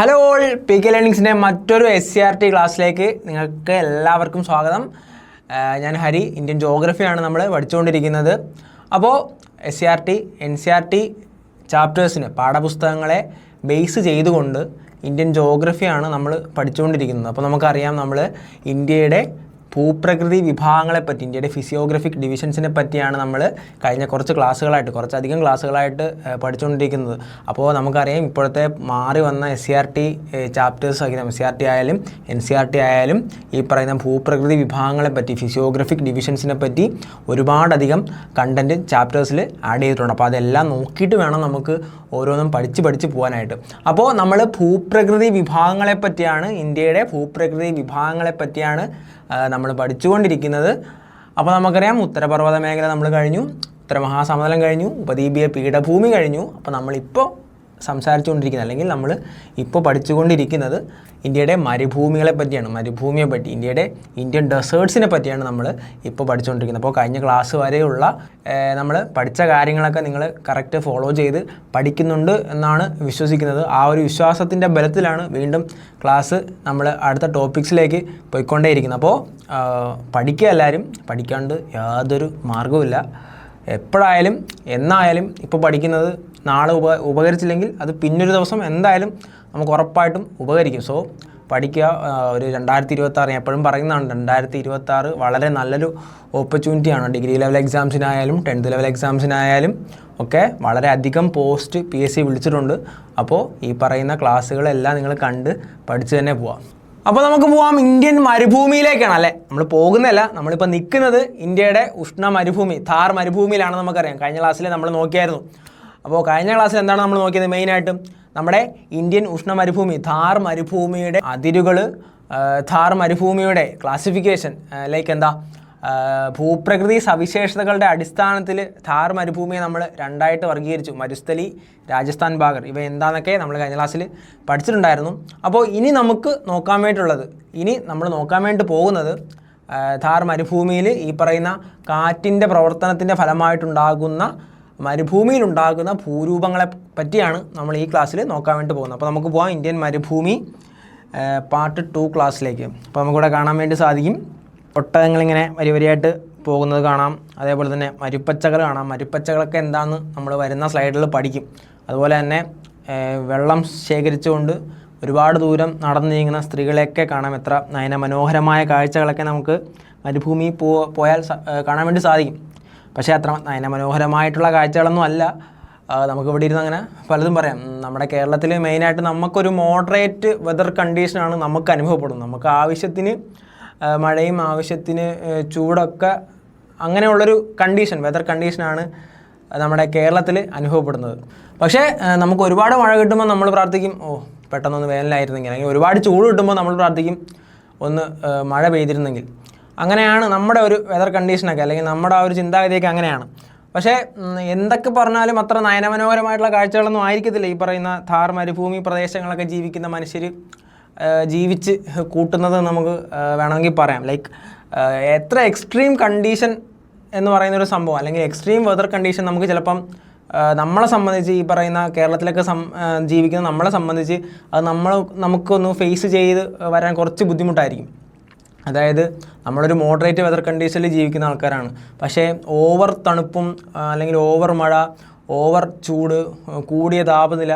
Hello all, P K ലേണിങ്സിൻ്റെ മറ്റൊരു SCERT ക്ലാസ്സിലേക്ക് നിങ്ങൾക്ക് എല്ലാവർക്കും സ്വാഗതം. ഞാൻ ഹരി. ഇന്ത്യൻ ജോഗ്രഫിയാണ് നമ്മൾ പഠിച്ചുകൊണ്ടിരിക്കുന്നത്. അപ്പോൾ SCERT NCERT ചാപ്റ്റേഴ്സിന് പാഠപുസ്തകങ്ങളെ ബേസ് ചെയ്തുകൊണ്ട് ഇന്ത്യൻ ജോഗ്രഫിയാണ് നമ്മൾ പഠിച്ചുകൊണ്ടിരിക്കുന്നത്. അപ്പോൾ നമുക്കറിയാം, നമ്മൾ ഇന്ത്യയുടെ ഭൂപ്രകൃതി വിഭാഗങ്ങളെപ്പറ്റി, ഇന്ത്യയുടെ ഫിസിയോഗ്രഫിക് ഡിവിഷൻസിനെ പറ്റിയാണ് നമ്മൾ കഴിഞ്ഞ കുറച്ചധികം ക്ലാസ്സുകളായിട്ട് പഠിച്ചുകൊണ്ടിരിക്കുന്നത്. അപ്പോൾ നമുക്കറിയാം, ഇപ്പോഴത്തെ മാറി വന്ന SCERT ചാപ്റ്റേഴ്സ് SCERT ആയാലും NCERT ആയാലും ഈ പറയുന്ന ഭൂപ്രകൃതി വിഭാഗങ്ങളെപ്പറ്റി, ഫിസിയോഗ്രഫിക് ഡിവിഷൻസിനെ പറ്റി ഒരുപാടധികം കണ്ടൻറ്റ് ചാപ്റ്റേഴ്സിൽ ആഡ് ചെയ്തിട്ടുണ്ട്. അപ്പോൾ അതെല്ലാം നോക്കിയിട്ട് വേണം നമുക്ക് ഓരോന്നും പഠിച്ച് പോകാനായിട്ട്. അപ്പോൾ നമ്മൾ ഭൂപ്രകൃതി വിഭാഗങ്ങളെ പറ്റിയാണ്, ഇന്ത്യയുടെ ഭൂപ്രകൃതി വിഭാഗങ്ങളെ പറ്റിയാണ് നമ്മൾ പഠിച്ചുകൊണ്ടിരിക്കുന്നത്. അപ്പോൾ നമുക്കറിയാം, ഉത്തരപർവ്വത മേഖല നമ്മൾ കഴിഞ്ഞു, ഉത്തരമഹാസമതലം കഴിഞ്ഞു, ഉപദ്വീപീയ പീഠഭൂമി കഴിഞ്ഞു. അപ്പോൾ നമ്മളിപ്പോൾ സംസാരിച്ചുകൊണ്ടിരിക്കുന്നത്, അല്ലെങ്കിൽ നമ്മൾ ഇപ്പോൾ പഠിച്ചുകൊണ്ടിരിക്കുന്നത് ഇന്ത്യയുടെ മരുഭൂമികളെ പറ്റിയാണ്. മരുഭൂമിയെ പറ്റി, ഇന്ത്യൻ ഡെസേർട്സിനെ പറ്റിയാണ് നമ്മൾ ഇപ്പോൾ പഠിച്ചുകൊണ്ടിരിക്കുന്നത്. അപ്പോൾ കഴിഞ്ഞ ക്ലാസ് വരെയുള്ള നമ്മൾ പഠിച്ച കാര്യങ്ങളൊക്കെ നിങ്ങൾ കറക്റ്റ് ഫോളോ ചെയ്ത് പഠിക്കുന്നുണ്ട് എന്നാണ് വിശ്വസിക്കുന്നത്. ആ ഒരു വിശ്വാസത്തിൻ്റെ ബലത്തിലാണ് വീണ്ടും ക്ലാസ് നമ്മൾ അടുത്ത ടോപ്പിക്സിലേക്ക് പോയിക്കൊണ്ടേയിരിക്കുന്നത്. അപ്പോൾ പഠിക്കുക, എല്ലാവരും പഠിക്കാണ്ട് യാതൊരു മാർഗവുമില്ല. എപ്പോഴായാലും എന്നായാലും ഇപ്പോൾ പഠിക്കുന്നത് നാളെ ഉപകരിച്ചില്ലെങ്കിൽ അത് പിന്നൊരു ദിവസം എന്തായാലും നമുക്ക് ഉറപ്പായിട്ടും ഉപകരിക്കും. സോ പഠിക്കുക. ഒരു 2026 എപ്പോഴും പറയുന്നതാണ്, 2026 വളരെ നല്ലൊരു ഓപ്പർച്യൂണിറ്റിയാണ്. ഡിഗ്രി ലെവൽ എക്സാംസിനായാലും 10th ലെവൽ എക്സാംസിനായാലും ഒക്കെ വളരെയധികം പോസ്റ്റ് PSC വിളിച്ചിട്ടുണ്ട്. അപ്പോൾ ഈ പറയുന്ന ക്ലാസ്സുകളെല്ലാം നിങ്ങൾ കണ്ട് പഠിച്ച് തന്നെ പോവാം. അപ്പോൾ നമുക്ക് പോവാം ഇന്ത്യൻ മരുഭൂമിയിലേക്കാണ്, അല്ലേ? നമ്മൾ പോകുന്നില്ല, നമ്മളിപ്പോൾ നിൽക്കുന്നത് ഇന്ത്യയുടെ ഉഷ്ണ മരുഭൂമി, ഥാർ മരുഭൂമിയിലാണ്. നമുക്കറിയാം, കഴിഞ്ഞ ക്ലാസ്സിൽ നമ്മൾ നോക്കിയായിരുന്നു. അപ്പോൾ കഴിഞ്ഞ ക്ലാസ്സിൽ എന്താണ് നമ്മൾ നോക്കിയത്? മെയിനായിട്ടും നമ്മുടെ ഇന്ത്യൻ ഉഷ്ണ മരുഭൂമി, ഥാർ മരുഭൂമിയുടെ അതിരുകൾ, ഥാർ മരുഭൂമിയുടെ ക്ലാസിഫിക്കേഷൻ, ലൈക്ക് എന്താ, ഭൂപ്രകൃതി സവിശേഷതകളുടെ അടിസ്ഥാനത്തിൽ ഥാർ മരുഭൂമിയെ നമ്മൾ രണ്ടായിട്ട് വർഗീകരിച്ചു. മരുസ്ഥലി, രാജസ്ഥാൻ ഭാഗർ, ഇവ എന്താണെന്നൊക്കെ നമ്മൾ കഴിഞ്ഞ ക്ലാസ്സിൽ പഠിച്ചിട്ടുണ്ടായിരുന്നു. അപ്പോൾ ഇനി നമുക്ക് നോക്കാൻ വേണ്ടി പോകുന്നത് ഥാർ മരുഭൂമിയിൽ ഈ പറയുന്ന കാറ്റിൻ്റെ പ്രവർത്തനത്തിൻ്റെ ഫലമായിട്ടുണ്ടാകുന്ന, മരുഭൂമിയിലുണ്ടാകുന്ന ഭൂരൂപങ്ങളെ പറ്റിയാണ് നമ്മൾ ഈ ക്ലാസ്സിൽ നോക്കാൻ വേണ്ടി പോകുന്നത്. അപ്പോൾ നമുക്ക് പോകാം ഇന്ത്യൻ മരുഭൂമി പാർട്ട് 2 ക്ലാസ്സിലേക്ക്. അപ്പോൾ നമുക്കിവിടെ കാണാൻ വേണ്ടി സാധിക്കും, ഒട്ടകങ്ങളിങ്ങനെ വരിയായിട്ട് പോകുന്നത് കാണാം. അതേപോലെ തന്നെ മരുപ്പച്ചകൾ കാണാം. മരുപ്പച്ചകളൊക്കെ എന്താണെന്ന് നമ്മൾ വരുന്ന സ്ലൈഡിൽ പഠിക്കും. അതുപോലെ തന്നെ വെള്ളം ശേഖരിച്ചുകൊണ്ട് ഒരുപാട് ദൂരം നടന്നു നീങ്ങുന്ന സ്ത്രീകളെയൊക്കെ കാണാം. എത്ര നയനമനോഹരമായ കാഴ്ചകളൊക്കെ നമുക്ക് മരുഭൂമി പോയാൽ കാണാൻ വേണ്ടി സാധിക്കും. പക്ഷേ അത്ര നയനമനോഹരമായിട്ടുള്ള കാഴ്ചകളൊന്നും അല്ല. നമുക്കിവിടെ ഇരുന്ന് അങ്ങനെ പലതും പറയാം. നമ്മുടെ കേരളത്തിൽ മെയിനായിട്ട് നമുക്കൊരു മോഡറേറ്റ് വെതർ കണ്ടീഷനാണ് നമുക്ക് അനുഭവപ്പെടുന്നത്. നമുക്ക് ആവശ്യത്തിന് മഴയും ആവശ്യത്തിന് ചൂടൊക്കെ, അങ്ങനെയുള്ളൊരു വെതർ കണ്ടീഷനാണ് നമ്മുടെ കേരളത്തിൽ അനുഭവപ്പെടുന്നത്. പക്ഷേ നമുക്ക് ഒരുപാട് മഴ കിട്ടുമ്പോൾ നമ്മൾ പ്രാർത്ഥിക്കും, പെട്ടെന്നൊന്ന് വേനലായിരുന്നെങ്കിൽ. അല്ലെങ്കിൽ ഒരുപാട് ചൂട് കിട്ടുമ്പോൾ നമ്മൾ പ്രാർത്ഥിക്കും, ഒന്ന് മഴ പെയ്തിരുന്നെങ്കിൽ. അങ്ങനെയാണ് നമ്മുടെ ഒരു വെതർ കണ്ടീഷനൊക്കെ, അല്ലെങ്കിൽ നമ്മുടെ ആ ഒരു ചിന്താഗതിയൊക്കെ അങ്ങനെയാണ്. പക്ഷേ എന്തൊക്കെ പറഞ്ഞാലും അത്ര നയനമനോഹരമായിട്ടുള്ള കാഴ്ചകളൊന്നും ആയിരിക്കത്തില്ല ഈ പറയുന്ന ഥാർ മരുഭൂമി പ്രദേശങ്ങളൊക്കെ ജീവിക്കുന്ന മനുഷ്യർ ജീവിച്ച് കൂട്ടുന്നത് നമുക്ക് വേണമെങ്കിൽ പറയാം. ലൈക്ക് എത്ര എക്സ്ട്രീം കണ്ടീഷൻ എന്ന് പറയുന്നൊരു സംഭവം, അല്ലെങ്കിൽ എക്സ്ട്രീം വെതർ കണ്ടീഷൻ നമുക്ക് ചിലപ്പം നമ്മളെ സംബന്ധിച്ച്, ഈ പറയുന്ന കേരളത്തിലൊക്കെ ജീവിക്കുന്ന നമ്മളെ സംബന്ധിച്ച് അത് നമുക്കൊന്ന് ഫേസ് ചെയ്ത് വരാൻ കുറച്ച് ബുദ്ധിമുട്ടായിരിക്കും. അതായത് നമ്മളൊരു മോഡറേറ്റ് വെതർ കണ്ടീഷനിൽ ജീവിക്കുന്ന ആൾക്കാരാണ്. പക്ഷേ ഓവർ തണുപ്പും അല്ലെങ്കിൽ ഓവർ മഴ, ഓവർ ചൂട്, കൂടിയ താപനില,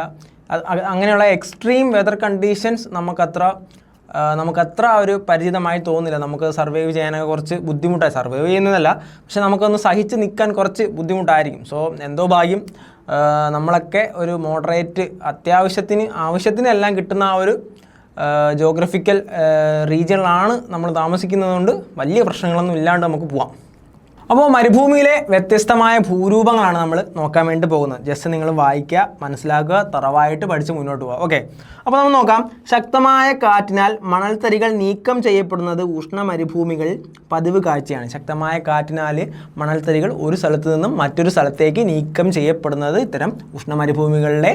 അങ്ങനെയുള്ള എക്സ്ട്രീം വെതർ കണ്ടീഷൻസ് നമുക്കത്ര ഒരു പരിചിതമായി തോന്നില്ല. നമുക്ക് സർവൈവ് ചെയ്യാനൊക്കെ കുറച്ച് ബുദ്ധിമുട്ടായി. സർവൈവ് ചെയ്യുന്നതല്ല, പക്ഷെ നമുക്കൊന്ന് സഹിച്ച് നിൽക്കാൻ കുറച്ച് ബുദ്ധിമുട്ടായിരിക്കും. സോ എന്തോ ഭാഗ്യം നമ്മളൊക്കെ ഒരു മോഡറേറ്റ്, ആവശ്യത്തിന് എല്ലാം കിട്ടുന്ന ആ ഒരു ജോഗ്രഫിക്കൽ റീജിയനിലാണ് നമ്മൾ താമസിക്കുന്നതുകൊണ്ട് വലിയ പ്രശ്നങ്ങളൊന്നും ഇല്ലാണ്ട് നമുക്ക് പോവാം. അപ്പോൾ മരുഭൂമിയിലെ വ്യത്യസ്തമായ ഭൂരൂപങ്ങളാണ് നമ്മൾ നോക്കാൻ വേണ്ടി പോകുന്നത്. ജസ്റ്റ് നിങ്ങൾ വായിക്കുക, മനസ്സിലാക്കുക, തറവായിട്ട് പഠിച്ച് മുന്നോട്ട് പോവുക. ഓക്കെ, അപ്പോൾ നമ്മൾ നോക്കാം. ശക്തമായ കാറ്റിനാൽ മണൽത്തരികൾ നീക്കം ചെയ്യപ്പെടുന്നത് ഉഷ്ണ മരുഭൂമികളിൽ പതിവ് കാഴ്ചയാണ്. ശക്തമായ കാറ്റിനാൽ മണൽത്തരികൾ ഒരു സ്ഥലത്ത് നിന്നും മറ്റൊരു സ്ഥലത്തേക്ക് നീക്കം ചെയ്യപ്പെടുന്നത് ഇത്തരം ഉഷ്ണ മരുഭൂമികളിലെ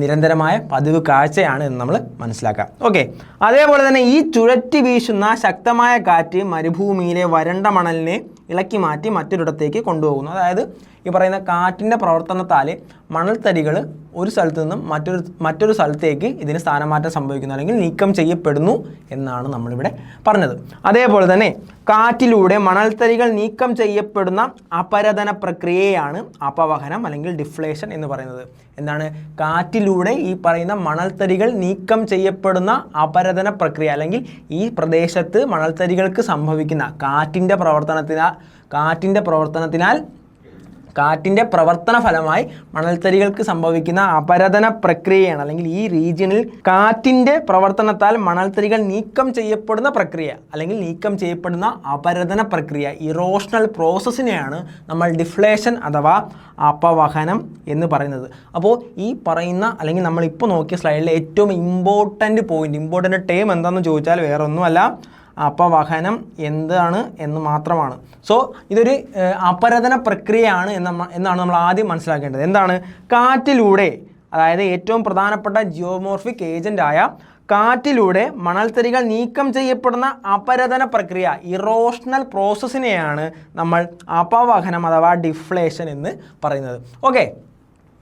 നിരന്തരമായ പതിവ് കാഴ്ചയാണ് എന്ന് നമ്മൾ മനസ്സിലാക്കാം. ഓക്കെ, അതേപോലെ തന്നെ ഈ ചുഴറ്റി വീശുന്ന ശക്തമായ കാറ്റ് മരുഭൂമിയിലെ വരണ്ട മണലിനെ ഇളക്കി മാറ്റി മറ്റൊരിടത്തേക്ക് കൊണ്ടുപോകുന്നു. അതായത് ഈ പറയുന്ന കാറ്റിൻ്റെ പ്രവർത്തനത്താൽ മണൽത്തരികൾ ഒരു സ്ഥലത്ത് നിന്നും മറ്റൊരു സ്ഥലത്തേക്ക് ഇതിന് സ്ഥാനമാറ്റം സംഭവിക്കുന്നു അല്ലെങ്കിൽ നീക്കം ചെയ്യപ്പെടുന്നു എന്നാണ് നമ്മളിവിടെ പറഞ്ഞത്. അതേപോലെ തന്നെ കാറ്റിലൂടെ മണൽത്തരികൾ നീക്കം ചെയ്യപ്പെടുന്ന അപരദന പ്രക്രിയയാണ് അപവഹനം അല്ലെങ്കിൽ ഡിഫ്ലേഷൻ എന്ന് പറയുന്നത്. എന്താണ്? കാറ്റിലൂടെ ഈ പറയുന്ന മണൽത്തരികൾ നീക്കം ചെയ്യപ്പെടുന്ന അപരദന പ്രക്രിയ അല്ലെങ്കിൽ ഈ പ്രദേശത്ത് മണൽത്തരികൾക്ക് സംഭവിക്കുന്ന കാറ്റിൻ്റെ പ്രവർത്തന ഫലമായി മണൽത്തരികൾക്ക് സംഭവിക്കുന്ന അപരദന പ്രക്രിയയാണ് അല്ലെങ്കിൽ ഈ റീജിയനിൽ കാറ്റിൻ്റെ പ്രവർത്തനത്താൽ മണൽത്തരികൾ നീക്കം ചെയ്യപ്പെടുന്ന പ്രക്രിയ അല്ലെങ്കിൽ നീക്കം ചെയ്യപ്പെടുന്ന അപരദന പ്രക്രിയ, ഇറോഷണൽ പ്രോസസ്സിനെയാണ് നമ്മൾ ഡിഫ്ലേഷൻ അഥവാ അപവഹനം എന്ന് പറയുന്നത്. അപ്പോൾ ഈ പറയുന്ന അല്ലെങ്കിൽ നമ്മളിപ്പോൾ നോക്കിയ സ്ലൈഡിലെ ഏറ്റവും ഇമ്പോർട്ടൻ്റ് ടേം എന്താണെന്ന് ചോദിച്ചാൽ വേറെ ഒന്നുമല്ല, അപവഹനം എന്താണ് എന്ന് മാത്രമാണ്. സോ ഇതൊരു അപരദന പ്രക്രിയയാണ് എന്നാണ് നമ്മൾ ആദ്യം മനസ്സിലാക്കേണ്ടത്. എന്താണ്? കാറ്റിലൂടെ, അതായത് ഏറ്റവും പ്രധാനപ്പെട്ട ജിയോമോർഫിക് ഏജൻ്റായ കാറ്റിലൂടെ മണൽത്തരികൾ നീക്കം ചെയ്യപ്പെടുന്ന അപരദന പ്രക്രിയ, ഇറോഷണൽ പ്രോസസ്സിനെയാണ് നമ്മൾ അപവഹനം അഥവാ ഡിഫ്ലേഷൻ എന്ന് പറയുന്നത്. ഓക്കെ,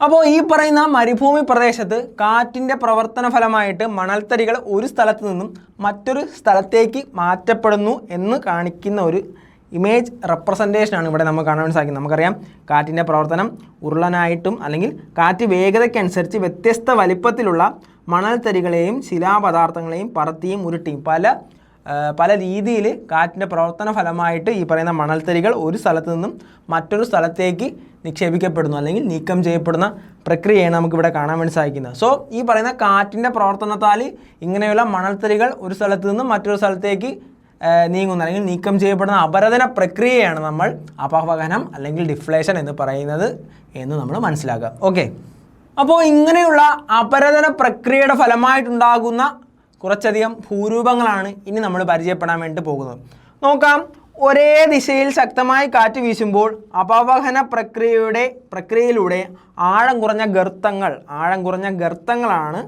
അപ്പോൾ ഈ പറയുന്ന മരുഭൂമി പ്രദേശത്ത് കാറ്റിൻ്റെ പ്രവർത്തന ഫലമായിട്ട് മണൽത്തരികൾ ഒരു സ്ഥലത്ത് നിന്നും മറ്റൊരു സ്ഥലത്തേക്ക് മാറ്റപ്പെടുന്നു എന്ന് കാണിക്കുന്ന ഒരു ഇമേജ് റെപ്രസെൻറ്റേഷനാണ് ഇവിടെ നമുക്ക് കാണാൻ സാധിക്കുന്നത്. നമുക്കറിയാം കാറ്റിൻ്റെ പ്രവർത്തനം ഉരുളനായിട്ടും അല്ലെങ്കിൽ കാറ്റ് വേഗതയ്ക്കനുസരിച്ച് വ്യത്യസ്ത വലിപ്പത്തിലുള്ള മണൽത്തരികളെയും ശിലാപദാർത്ഥങ്ങളെയും പറത്തിയും ഉരുട്ടിയും പല രീതിയിൽ കാറ്റിൻ്റെ പ്രവർത്തന ഫലമായിട്ട് ഈ പറയുന്ന മണൽത്തരികൾ ഒരു സ്ഥലത്ത് നിന്നും മറ്റൊരു സ്ഥലത്തേക്ക് നിക്ഷേപിക്കപ്പെടുന്നു അല്ലെങ്കിൽ നീക്കം ചെയ്യപ്പെടുന്ന പ്രക്രിയയാണ് നമുക്കിവിടെ കാണാൻ വേണ്ടി സാധിക്കുന്നത്. സോ ഈ പറയുന്ന കാറ്റിൻ്റെ പ്രവർത്തനത്താൽ ഇങ്ങനെയുള്ള മണൽത്തരികൾ ഒരു സ്ഥലത്ത് നിന്നും മറ്റൊരു സ്ഥലത്തേക്ക് നീങ്ങുന്ന അല്ലെങ്കിൽ നീക്കം ചെയ്യപ്പെടുന്ന അപരദന പ്രക്രിയയാണ് നമ്മൾ അപവഹനം അല്ലെങ്കിൽ ഡിഫ്ലേഷൻ എന്ന് പറയുന്നത് എന്ന് നമ്മൾ മനസ്സിലാക്കുക. ഓക്കെ, അപ്പോൾ ഇങ്ങനെയുള്ള അപരദന പ്രക്രിയയുടെ ഫലമായിട്ടുണ്ടാകുന്ന കുറച്ചധികം ഭൂരൂപങ്ങളാണ് ഇനി നമ്മൾ പരിചയപ്പെടാൻ വേണ്ടി പോകുന്നത്. നോക്കാം. ഒരേ ദിശയിൽ ശക്തമായി കാറ്റ് വീശുമ്പോൾ അപവഹന പ്രക്രിയയിലൂടെ ആഴം കുറഞ്ഞ ഗർത്തങ്ങളാണ്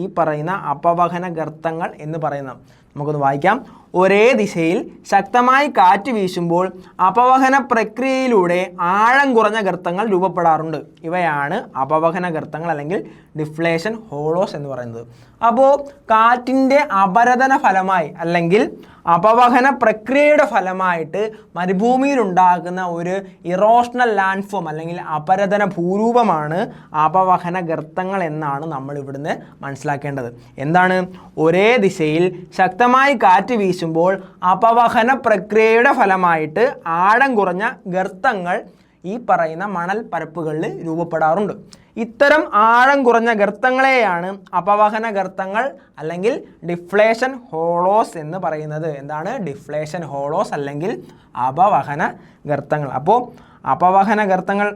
ഈ പറയുന്ന അപവഹന ഗർത്തങ്ങൾ എന്ന് പറയുന്നത്. നമുക്കൊന്ന് വായിക്കാം. ഒരേ ദിശയിൽ ശക്തമായി കാറ്റ് വീശുമ്പോൾ അപവഹന പ്രക്രിയയിലൂടെ ആഴം കുറഞ്ഞ ഗർത്തങ്ങൾ രൂപപ്പെടാറുണ്ട്. ഇവയാണ് അപവഹന ഗർത്തങ്ങൾ അല്ലെങ്കിൽ ഡിഫ്ലേഷൻ ഹോളോസ് എന്ന് പറയുന്നത്. അപ്പോൾ കാറ്റിൻ്റെ അപരദന ഫലമായി അല്ലെങ്കിൽ അപവഹന പ്രക്രിയയുടെ ഫലമായിട്ട് മരുഭൂമിയിലുണ്ടാകുന്ന ഒരു ഇറോഷണൽ ലാൻഡ് ഫോം അല്ലെങ്കിൽ അപരദന ഭൂരൂപമാണ് അപവഹന ഗർത്തങ്ങൾ എന്നാണ് നമ്മൾ ഇവിടുന്ന് മനസ്സിലാക്കേണ്ടത്. എന്താണ്? ഒരേ ദിശയിൽ ശക്തമായി കാറ്റ് വീശുമ്പോൾ അപവഹന പ്രക്രിയയുടെ ഫലമായിട്ട് ആഴം കുറഞ്ഞ ഗർത്തങ്ങൾ ഈ പറയുന്ന മണൽ പരപ്പുകളിൽ രൂപപ്പെടാറുണ്ട്. ഇത്തരം ആഴം കുറഞ്ഞ ഗർത്തങ്ങളെയാണ് അപവഹന ഗർത്തങ്ങൾ അല്ലെങ്കിൽ ഡിഫ്ലേഷൻ ഹോളോസ് എന്ന് പറയുന്നത്. എന്താണ്? ഡിഫ്ലേഷൻ ഹോളോസ് അല്ലെങ്കിൽ അപവഹന ഗർത്തങ്ങൾ. അപ്പോൾ അപവഹന ഗർത്തങ്ങൾ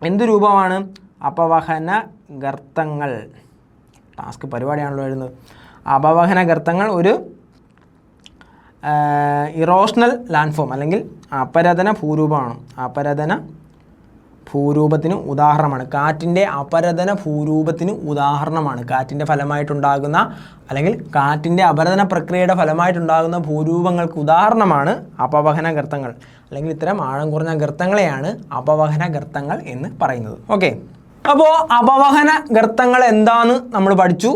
എന്ത് രൂപമാണ്? അപവഹന ഗർത്തങ്ങൾ ടാസ്ക് പരിപാടിയാണല്ലോ എഴുതുന്നത്. അപവഹന ഗർത്തങ്ങൾ ഒരു ഇറോഷണൽ ലാൻഡ് ഫോം അല്ലെങ്കിൽ അപരദന ഭൂരൂപമാണ്. അപരദന ഭൂരൂപത്തിന് ഉദാഹരണമാണ്. കാറ്റിൻ്റെ അപരദന ഭൂരൂപത്തിന് ഉദാഹരണമാണ്. കാറ്റിൻ്റെ ഫലമായിട്ടുണ്ടാകുന്ന അല്ലെങ്കിൽ കാറ്റിൻ്റെ അപരദന പ്രക്രിയയുടെ ഫലമായിട്ടുണ്ടാകുന്ന ഭൂരൂപങ്ങൾക്ക് ഉദാഹരണമാണ് അപവഹന ഗർത്തങ്ങൾ അല്ലെങ്കിൽ ഇത്തരം ആഴം കുറഞ്ഞ ഗർത്തങ്ങളെയാണ് അപവഹന ഗർത്തങ്ങൾ എന്ന് പറയുന്നത്. ഓക്കെ, അപ്പോൾ അപവഹന ഗർത്തങ്ങൾ എന്താണെന്ന് നമ്മൾ പഠിച്ചു.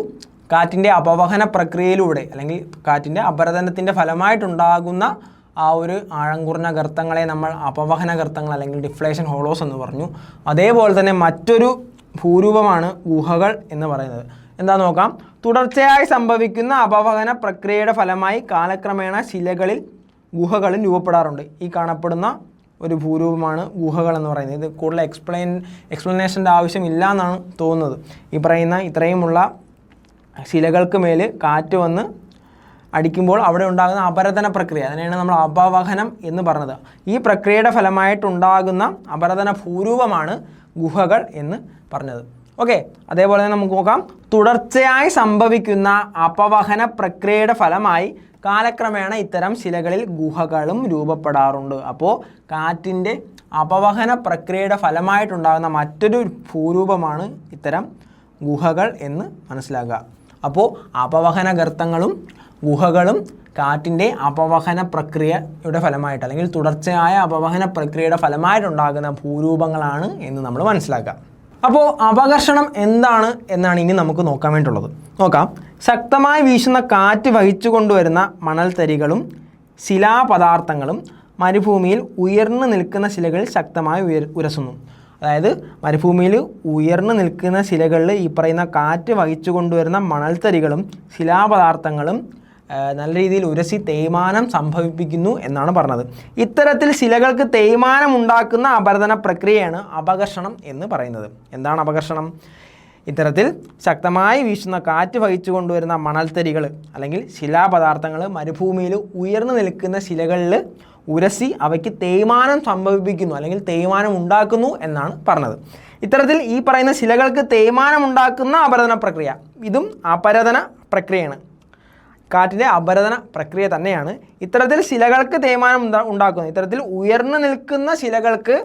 കാറ്റിൻ്റെ അപവഹന പ്രക്രിയയിലൂടെ അല്ലെങ്കിൽ കാറ്റിൻ്റെ അപരദനത്തിൻ്റെ ഫലമായിട്ടുണ്ടാകുന്ന ആ ഒരു ആഴം കുറഞ്ഞ ഗർത്തങ്ങളെ നമ്മൾ അപവഹന ഗർത്തങ്ങൾ അല്ലെങ്കിൽ ഡിഫ്ലേഷൻ ഹോളോസ് എന്ന് പറഞ്ഞു. അതേപോലെ തന്നെ മറ്റൊരു ഭൂരൂപമാണ് ഗുഹകൾ എന്ന് പറയുന്നത്. എന്താ നോക്കാം. തുടർച്ചയായി സംഭവിക്കുന്ന അപവഹന പ്രക്രിയയുടെ ഫലമായി കാലക്രമേണ ശിലകളിൽ ഗുഹകളും രൂപപ്പെടാറുണ്ട്. ഈ കാണപ്പെടുന്ന ഒരു ഭൂരൂപമാണ് ഗുഹകൾ എന്ന് പറയുന്നത്. ഇത് കൂടുതൽ എക്സ്പ്ലനേഷൻ്റെ ആവശ്യമില്ല എന്നാണ് തോന്നുന്നത്. ഈ പറയുന്ന ഇത്രയുമുള്ള ശിലകൾക്ക് മേൽ കാറ്റ് വന്ന് അടിക്കുമ്പോൾ അവിടെ ഉണ്ടാകുന്ന അപരദന പ്രക്രിയ, അതിനെയാണ് നമ്മൾ അപവഹനം എന്ന് പറഞ്ഞത്. ഈ പ്രക്രിയയുടെ ഫലമായിട്ടുണ്ടാകുന്ന അപരദന ഭൂരൂപമാണ് ഗുഹകൾ എന്ന് പറഞ്ഞത്. ഓക്കെ, അതേപോലെ തന്നെ നമുക്ക് നോക്കാം. തുടർച്ചയായി സംഭവിക്കുന്ന അപവഹന പ്രക്രിയയുടെ ഫലമായി കാലക്രമേണ ഇത്തരം ശിലകളിൽ ഗുഹകളും രൂപപ്പെടാറുണ്ട്. അപ്പോൾ കാറ്റിൻ്റെ അപവഹന പ്രക്രിയയുടെ ഫലമായിട്ടുണ്ടാകുന്ന മറ്റൊരു ഭൂരൂപമാണ് ഇത്തരം ഗുഹകൾ എന്ന് മനസ്സിലാക്കുക. അപ്പോൾ അപവഹന ഗർത്തങ്ങളും ഗുഹകളും കാറ്റിൻ്റെ അപവഹന പ്രക്രിയയുടെ ഫലമായിട്ട് അല്ലെങ്കിൽ തുടർച്ചയായ അപവഹന പ്രക്രിയയുടെ ഫലമായിട്ടുണ്ടാകുന്ന ഭൂരൂപങ്ങളാണ് എന്ന് നമ്മൾ മനസ്സിലാക്കുക. അപ്പോൾ അപഘർഷണം എന്താണ് എന്നാണ് ഇനി നമുക്ക് നോക്കാൻ വേണ്ടിയുള്ളത്. നോക്കാം. ശക്തമായി വീശുന്ന കാറ്റ് വഹിച്ചു കൊണ്ടുവരുന്ന മണൽത്തരികളും ശിലാപദാർത്ഥങ്ങളും മരുഭൂമിയിൽ ഉയർന്നു നിൽക്കുന്ന ശിലകളിൽ ശക്തമായി ഉരസുന്നു. അതായത് മരുഭൂമിയിൽ ഉയർന്നു നിൽക്കുന്ന ശിലകളിൽ ഈ പറയുന്ന കാറ്റ് വഹിച്ചു കൊണ്ടുവരുന്ന മണൽത്തരികളും ശിലാപദാർത്ഥങ്ങളും നല്ല രീതിയിൽ ഉരസി തേയ്മാനം സംഭവിപ്പിക്കുന്നു എന്നാണ് പറഞ്ഞത്. ഇത്തരത്തിൽ ശിലകൾക്ക് തേയ്മാനം ഉണ്ടാക്കുന്ന അപരദന പ്രക്രിയയാണ് അപഘർഷണം എന്ന് പറയുന്നത്. എന്താണ് അപഘർഷണം? ഇത്തരത്തിൽ ശക്തമായി വീശുന്ന കാറ്റ് വഹിച്ചു കൊണ്ടുവരുന്ന മണൽത്തരികൾ അല്ലെങ്കിൽ ശിലാപദാർത്ഥങ്ങൾ മരുഭൂമിയിൽ ഉയർന്നു നിൽക്കുന്ന ശിലകളിൽ ഉരസി അവയ്ക്ക് തേയ്മാനം സംഭവിപ്പിക്കുന്നു അല്ലെങ്കിൽ തേയ്മാനം ഉണ്ടാക്കുന്നു എന്നാണ് പറഞ്ഞത്. ഇത്തരത്തിൽ ഈ പറയുന്ന ശിലകൾക്ക് തേയ്മാനം ഉണ്ടാക്കുന്ന അപരദന പ്രക്രിയ, ഇതും അപരദന പ്രക്രിയയാണ്. കാറ്റിൻ്റെ അപരദന പ്രക്രിയ തന്നെയാണ്. ഇത്തരത്തിൽ ശിലകൾക്ക് തേയ്മാനം ഉണ്ടാക്കുന്നത്, ഇത്തരത്തിൽ ഉയർന്നു നിൽക്കുന്ന ശിലകൾക്ക്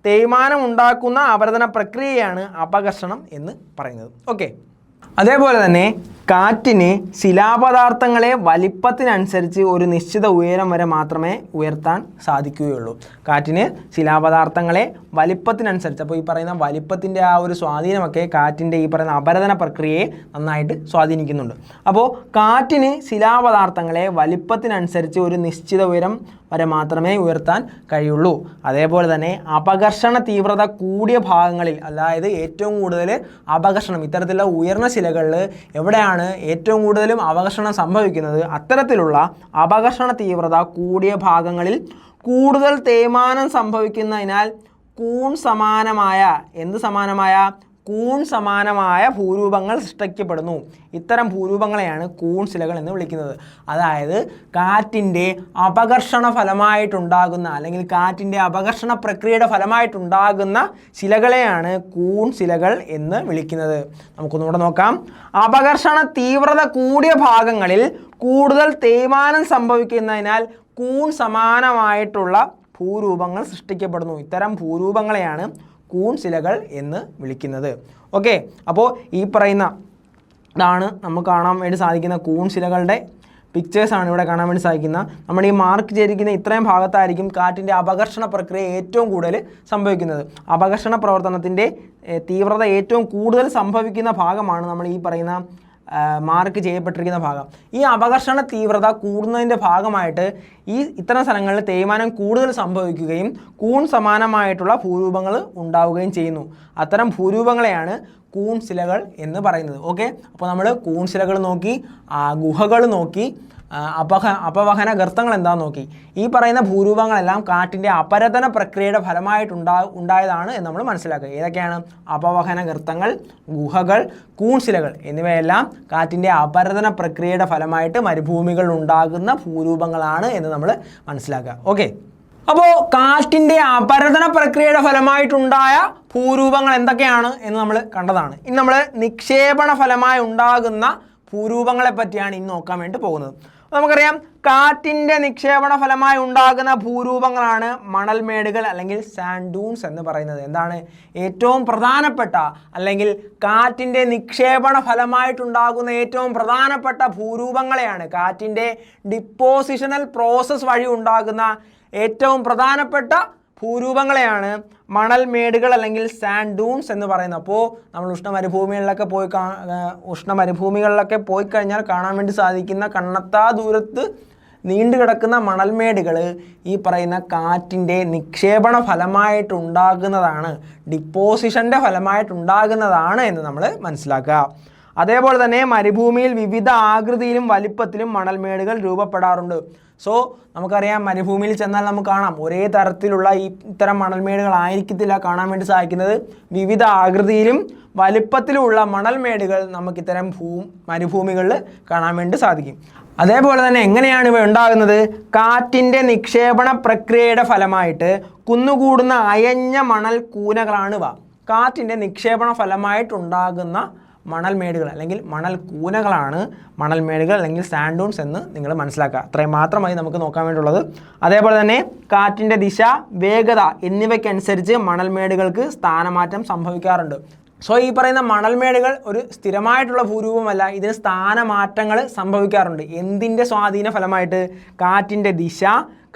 തേയ്മാനം ഉണ്ടാക്കുന്ന അപരദന പ്രക്രിയയാണ് അപഘർഷണം എന്ന് പറയുന്നത്. ഓക്കെ. അതേപോലെ തന്നെ കാറ്റിന് ശിലാപദാർത്ഥങ്ങളെ വലിപ്പത്തിനനുസരിച്ച് ഒരു നിശ്ചിത ഉയരം വരെ മാത്രമേ ഉയർത്താൻ സാധിക്കുകയുള്ളൂ. കാറ്റിന് ശിലാപദാർത്ഥങ്ങളെ വലിപ്പത്തിനനുസരിച്ച്, അപ്പോൾ ഈ പറയുന്ന വലിപ്പത്തിൻ്റെ ആ ഒരു സ്വാധീനമൊക്കെ കാറ്റിൻ്റെ ഈ പറയുന്ന അപരദന പ്രക്രിയയെ നന്നായിട്ട് സ്വാധീനിക്കുന്നുണ്ട്. അപ്പോൾ കാറ്റിന് ശിലാപദാർത്ഥങ്ങളെ വലിപ്പത്തിനനുസരിച്ച് ഒരു നിശ്ചിത ഉയരം വരെ മാത്രമേ ഉയർത്താൻ കഴിയുള്ളൂ. അതേപോലെ തന്നെ അപഘർഷണ തീവ്രത കൂടിയ ഭാഗങ്ങളിൽ, അതായത് ഏറ്റവും കൂടുതൽ അപഘർഷണം ഇത്തരത്തിലുള്ള ഉയർന്ന ശിലകളിൽ എവിടെയാണ് ഏറ്റവും കൂടുതലും അപഘർഷണം സംഭവിക്കുന്നത്, അത്തരത്തിലുള്ള അപഘർഷണ തീവ്രത കൂടിയ ഭാഗങ്ങളിൽ കൂടുതൽ തേയ്മാനം സംഭവിക്കുന്നതിനാൽ കൂൺ സമാനമായ ഭൂരൂപങ്ങൾ സൃഷ്ടിക്കപ്പെടുന്നു. ഇത്തരം ഭൂരൂപങ്ങളെയാണ് കൂൺ ശിലകൾ എന്ന് വിളിക്കുന്നത്. അതായത് കാറ്റിൻ്റെ അപഘർഷണ ഫലമായിട്ടുണ്ടാകുന്ന അല്ലെങ്കിൽ കാറ്റിൻ്റെ അപഘർഷണ പ്രക്രിയയുടെ ഫലമായിട്ടുണ്ടാകുന്ന ശിലകളെയാണ് കൂൺ ശിലകൾ എന്ന് വിളിക്കുന്നത്. നമുക്കൊന്നുകൂടെ നോക്കാം. അപഘർഷണ തീവ്രത കൂടിയ ഭാഗങ്ങളിൽ കൂടുതൽ തേയ്മാനം സംഭവിക്കുന്നതിനാൽ കൂൺ സമാനമായിട്ടുള്ള ഭൂരൂപങ്ങൾ സൃഷ്ടിക്കപ്പെടുന്നു. ഇത്തരം ഭൂരൂപങ്ങളെയാണ് കൂൺ ശിലകൾ എന്ന് വിളിക്കുന്നത്. ഓക്കെ. അപ്പോൾ ഈ പറയുന്ന ഇതാണ് നമുക്ക് കാണാൻ വേണ്ടി സാധിക്കുന്ന കൂൺ ശിലകളുടെ പിക്ചേഴ്സാണ് ഇവിടെ കാണാൻ വേണ്ടി സാധിക്കുന്നത്. നമ്മൾ ഈ മാർക്ക് ചെയ്തിരിക്കുന്ന ഇത്രയും ഭാഗത്തായിരിക്കും കാറ്റിൻ്റെ അപഘർഷണ പ്രക്രിയ ഏറ്റവും കൂടുതൽ സംഭവിക്കുന്നത്. അപഘർഷണ പ്രവർത്തനത്തിൻ്റെ തീവ്രത ഏറ്റവും കൂടുതൽ സംഭവിക്കുന്ന ഭാഗമാണ് നമ്മൾ ഈ പറയുന്ന മാർക്ക് ചെയ്യപ്പെട്ടിരിക്കുന്ന ഭാഗം. ഈ അപഘർഷണ തീവ്രത കൂടുന്നതിൻ്റെ ഭാഗമായിട്ട് ഇത്തരം സ്ഥലങ്ങളിൽ തേയ്മാനം കൂടുതൽ സംഭവിക്കുകയും കൂൺ സമാനമായിട്ടുള്ള ഭൂരൂപങ്ങൾ ഉണ്ടാവുകയും ചെയ്യുന്നു. അത്തരം ഭൂരൂപങ്ങളെയാണ് കൂൺ ശിലകൾ എന്ന് പറയുന്നത്. ഓക്കെ. അപ്പോൾ നമ്മൾ കൂൺ ശിലകൾ നോക്കി, ഗുഹകൾ നോക്കി, അപവഹന ഗർത്തങ്ങൾ എന്താണെന്ന് നോക്കി. ഈ പറയുന്ന ഭൂരൂപങ്ങളെല്ലാം കാറ്റിൻ്റെ അപരദന പ്രക്രിയയുടെ ഫലമായിട്ടുണ്ടായതാണ് എന്ന് നമ്മൾ മനസ്സിലാക്കുക. ഏതൊക്കെയാണ്? അപവഹന ഗർത്തങ്ങൾ, ഗുഹകൾ, കൂൺശിലകൾ എന്നിവയെല്ലാം കാറ്റിൻ്റെ അപരദന പ്രക്രിയയുടെ ഫലമായിട്ട് മരുഭൂമികളിൽ ഉണ്ടാകുന്ന ഭൂരൂപങ്ങളാണ് എന്ന് നമ്മൾ മനസ്സിലാക്കുക. ഓക്കെ. അപ്പോൾ കാറ്റിൻ്റെ അപരദന പ്രക്രിയയുടെ ഫലമായിട്ടുണ്ടായ ഭൂരൂപങ്ങൾ എന്തൊക്കെയാണ് എന്ന് നമ്മൾ കണ്ടതാണ്. ഇനി നമ്മൾ നിക്ഷേപണ ഫലമായി ഉണ്ടാകുന്ന ഭൂരൂപങ്ങളെ പറ്റിയാണ് ഇന്ന് നോക്കാൻ വേണ്ടി പോകുന്നത്. നമുക്കറിയാം കാറ്റിൻ്റെ നിക്ഷേപണ ഫലമായി ഉണ്ടാകുന്ന ഭൂരൂപങ്ങളാണ് മണൽമേടുകൾ അല്ലെങ്കിൽ സാൻഡ് ഡ്യൂൺസ് എന്ന് പറയുന്നത്. എന്താണ്? ഏറ്റവും പ്രധാനപ്പെട്ട അല്ലെങ്കിൽ കാറ്റിൻ്റെ നിക്ഷേപണ ഫലമായിട്ടുണ്ടാകുന്ന ഏറ്റവും പ്രധാനപ്പെട്ട ഭൂരൂപങ്ങളെയാണ്, കാറ്റിൻ്റെ ഡിപ്പോസിഷണൽ പ്രോസസ്സ് വഴി ഉണ്ടാകുന്ന ഏറ്റവും പ്രധാനപ്പെട്ട ഭൂരൂപങ്ങളെയാണ് മണൽമേടുകൾ അല്ലെങ്കിൽ സാൻഡ് ഡ്യൂൺസ് എന്ന് പറയുന്നത്. അപ്പോൾ നമ്മൾ ഉഷ്ണമരുഭൂമികളിലൊക്കെ പോയി കഴിഞ്ഞാൽ കാണാൻ വേണ്ടി സാധിക്കുന്ന കണ്ണെത്താ ദൂരത്ത് നീണ്ടു കിടക്കുന്ന മണൽമേടുകൾ ഈ പറയുന്ന കാറ്റിൻ്റെ നിക്ഷേപണ ഫലമായിട്ടുണ്ടാകുന്നതാണ്, ഡിപ്പോസിഷൻ്റെ ഫലമായിട്ടുണ്ടാകുന്നതാണ് എന്ന് നമ്മൾ മനസ്സിലാക്കുക. അതേപോലെ തന്നെ മരുഭൂമിയിൽ വിവിധ ആകൃതിയിലും വലിപ്പത്തിലും മണൽമേടുകൾ രൂപപ്പെടാറുണ്ട്. സോ നമുക്കറിയാം മരുഭൂമിയിൽ ചെന്നാൽ നമുക്ക് കാണാം ഒരേ തരത്തിലുള്ള ഇത്തരം മണൽമേടുകളായിരിക്കത്തില്ല കാണാൻ വേണ്ടി സാധിക്കുന്നത്. വിവിധ ആകൃതിയിലും വലിപ്പത്തിലുമുള്ള മണൽമേടുകൾ നമുക്കിത്തരം മരുഭൂമികളിൽ കാണാൻ വേണ്ടി സാധിക്കും. അതേപോലെ തന്നെ എങ്ങനെയാണ് ഇവ ഉണ്ടാകുന്നത്? കാറ്റിൻ്റെ നിക്ഷേപണ പ്രക്രിയയുടെ ഫലമായിട്ട് കുന്നുകൂടുന്ന അയഞ്ഞ മണൽ കൂനകളാണ് ഇവ. കാറ്റിൻ്റെ നിക്ഷേപണ ഫലമായിട്ടുണ്ടാകുന്ന മണൽമേടുകൾ അല്ലെങ്കിൽ മണൽ കൂനകളാണ് മണൽമേടുകൾ അല്ലെങ്കിൽ സാൻഡ് ഡ്യൂൺസ് എന്ന് നിങ്ങൾ മനസ്സിലാക്കുക. അത്രയും മാത്രമായി നമുക്ക് നോക്കാൻ വേണ്ടിയുള്ളത്. അതേപോലെ തന്നെ കാറ്റിൻ്റെ ദിശ, വേഗത എന്നിവയ്ക്കനുസരിച്ച് മണൽമേടുകൾക്ക് സ്ഥാനമാറ്റം സംഭവിക്കാറുണ്ട്. സോ ഈ പറയുന്ന മണൽമേടുകൾ ഒരു സ്ഥിരമായിട്ടുള്ള ഭൂരൂപമല്ല, ഇതിന് സ്ഥാനമാറ്റങ്ങൾ സംഭവിക്കാറുണ്ട്. എന്തിൻ്റെ സ്വാധീന ഫലമായിട്ട്? കാറ്റിൻ്റെ ദിശ,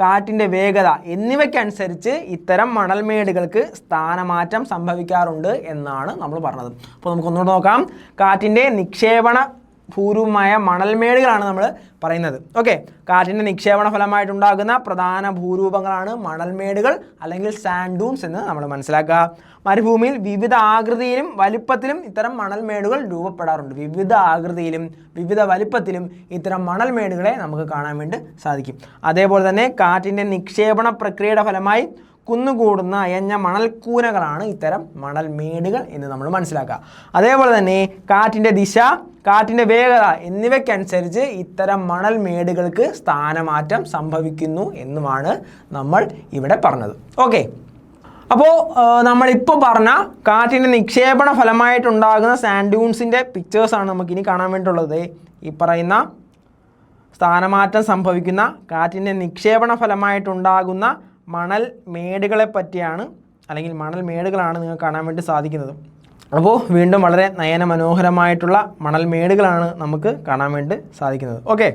കാറ്റിൻ്റെ വേഗത എന്നിവയ്ക്കനുസരിച്ച് ഇത്തരം മണൽമേടുകൾക്ക് സ്ഥാനമാറ്റം സംഭവിക്കാറുണ്ട് എന്നാണ് നമ്മൾ പറഞ്ഞത്. അപ്പോൾ നമുക്കൊന്നുകൂടെ നോക്കാം. കാറ്റിൻ്റെ നിക്ഷേപണ ഭൂരൂപമായ മണൽമേടുകളാണ് നമ്മൾ പറയുന്നത്. ഓക്കെ, കാറ്റിൻ്റെ നിക്ഷേപണ ഫലമായിട്ടുണ്ടാകുന്ന പ്രധാന ഭൂരൂപങ്ങളാണ് മണൽമേടുകൾ അല്ലെങ്കിൽ സാൻഡ് ഡ്യൂൺസ് എന്ന് നമ്മൾ മനസ്സിലാക്കുക. മരുഭൂമിയിൽ വിവിധ ആകൃതിയിലും വലിപ്പത്തിലും ഇത്തരം മണൽമേടുകൾ രൂപപ്പെടാറുണ്ട്. വിവിധ ആകൃതിയിലും വിവിധ വലിപ്പത്തിലും ഇത്തരം മണൽമേടുകളെ നമുക്ക് കാണാൻ വേണ്ടി സാധിക്കും. അതേപോലെ തന്നെ കാറ്റിൻ്റെ നിക്ഷേപണ പ്രക്രിയയുടെ ഫലമായി കുന്നുകൂടുന്ന അയഞ്ഞ മണൽക്കൂനകളാണ് ഇത്തരം മണൽമേടുകൾ എന്ന് നമ്മൾ മനസ്സിലാക്കുക. അതേപോലെ തന്നെ കാറ്റിൻ്റെ ദിശ, കാറ്റിൻ്റെ വേഗത എന്നിവയ്ക്കനുസരിച്ച് ഇത്തരം മണൽമേടുകൾക്ക് സ്ഥാനമാറ്റം സംഭവിക്കുന്നു എന്നുമാണ് നമ്മൾ ഇവിടെ പറഞ്ഞത്. ഓക്കെ, അപ്പോൾ നമ്മളിപ്പോൾ പറഞ്ഞ കാറ്റിൻ്റെ നിക്ഷേപണ ഫലമായിട്ടുണ്ടാകുന്ന സാൻഡ് ഡ്യൂൺസിൻ്റെ പിക്ചേഴ്സാണ് നമുക്കിനി കാണാൻ വേണ്ടിയിട്ടുള്ളത്. ഈ പറയുന്ന സ്ഥാനമാറ്റം സംഭവിക്കുന്ന കാറ്റിൻ്റെ നിക്ഷേപണ ഫലമായിട്ടുണ്ടാകുന്ന മണൽ മേടുകളെ പറ്റിയാണ്, അല്ലെങ്കിൽ മണൽ മേടുകളാണ് നിങ്ങൾക്ക് കാണാൻ വേണ്ടി സാധിക്കുന്നത്. അപ്പോൾ വീണ്ടും വളരെ നയനമനോഹരമായിട്ടുള്ള മണൽ മേടുകളാണ് നമുക്ക് കാണാൻ വേണ്ടി സാധിക്കുന്നത്. ഓക്കെ,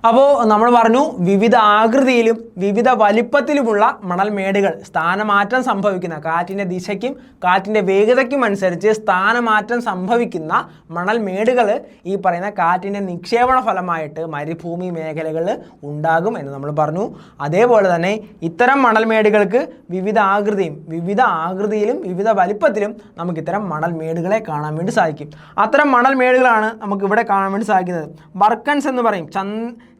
അപ്പോൾ നമ്മൾ പറഞ്ഞു വിവിധ ആകൃതിയിലും വിവിധ വലിപ്പത്തിലുമുള്ള മണൽമേടുകൾ സ്ഥാനമാറ്റം സംഭവിക്കുന്ന, കാറ്റിൻ്റെ ദിശയ്ക്കും കാറ്റിൻ്റെ വേഗതയ്ക്കും അനുസരിച്ച് സ്ഥാനമാറ്റം സംഭവിക്കുന്ന മണൽമേടുകൾ ഈ പറയുന്ന കാറ്റിൻ്റെ നിക്ഷേപണ ഫലമായിട്ട് മരുഭൂമി മേഖലകളിൽ ഉണ്ടാകും എന്ന് നമ്മൾ പറഞ്ഞു. അതേപോലെ തന്നെ ഇത്തരം മണൽമേടുകൾക്ക് വിവിധ ആകൃതിയിലും വിവിധ വലിപ്പത്തിലും നമുക്ക് ഇത്തരം മണൽമേടുകളെ കാണാൻ വേണ്ടി സാധിക്കും. അത്തരം മണൽമേടുകളാണ് നമുക്ക് ഇവിടെ കാണാൻ വേണ്ടി സാധിക്കുന്നത്. ബർക്കൻസ് എന്ന് പറയും.